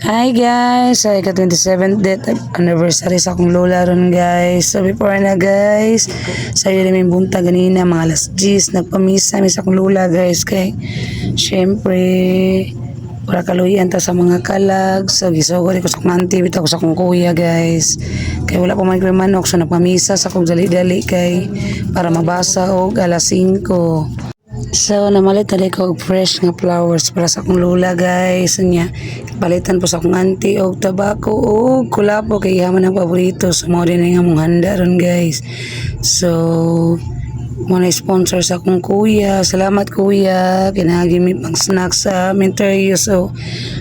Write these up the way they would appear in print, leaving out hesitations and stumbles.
Hi guys, sa ika-27th death anniversary sa akong lola ron guys. So before na guys, sa iyo namin bunta ganina mga alas 10, nagpamisa mi sa akong lola guys kay syempre para kaluyan ta sa mga kalag. So gisugod ko sa akong auntie, bitaw ko sa akong kuya guys. Kay wala pa man koy manok, so nagpamisa sa akong dali-dali kay para mabasa og alas 5. So, namalit na ko og fresh nga flowers para sa akong lola guys. Nya, palitan po sa akong auntie og tabako og kulapo kay yaman ang paborito. So, mao din nga mong handa ron guys. So, mo na sponsor sa akong kuya. Salamat kuya. Kinahagi mi pang snacks sa minteryo. So,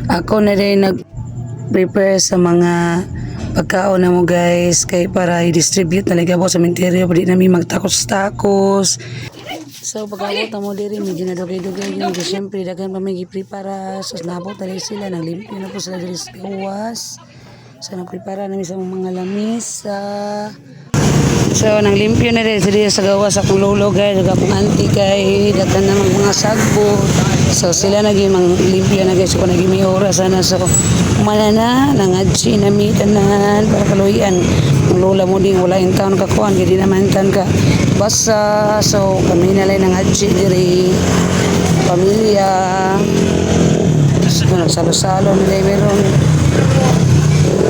ako na rin nag-prepare sa mga pagkaon na mo guys kay para i-distribute talaga po sa minteryo. Pwede namin magtakos-takos. So pagkabot na mo diri medyo na dugay-dugay yun kasi syempre daghan pa may giprepara so nabot na sila naglimpyo na po sila diri sa gawas so nagprepara namin sa mga lamisa so naglimpyo na rin diri sa gawas akong lolo guys ug akong auntie kay daghan na mga sagbot so sila naging limpyo na guys ko naging may oras na so manana nangadsi na mi tanan para kaluyan ang lola mo din wala yung taon kakuan hindi naman tan ka basa so kami na lang nangadsi diri pamilya so nagsalo-salo nila meron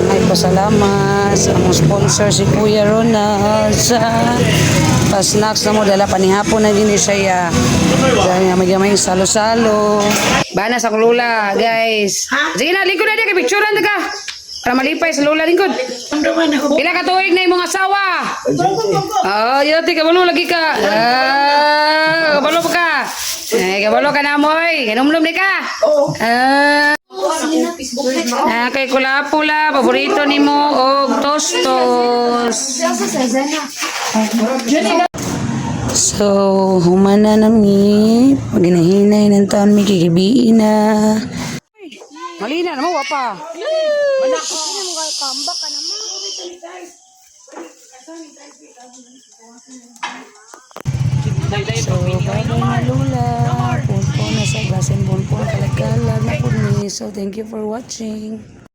ay pasalamat sa among sponsor si Kuya Ronald sa pa-snacks na mo dala panihapon na gini siya dahil may salo-salo bana sa akong lola guys sige na lingkod na di kay picturean ka para malipay sa lola lingkod pila ka tuig na imong asawa yun kabalo lagi ka kabalo pa ka kabalo ka na moy kanumlum ni ka kay kula-pula paborito nimo og tostos so humana nami paginahinay ng taon may kikibiin na malina naman wapa so bagay na lula punto na sa gasin punpon kalagkalag na po ni so thank you for watching.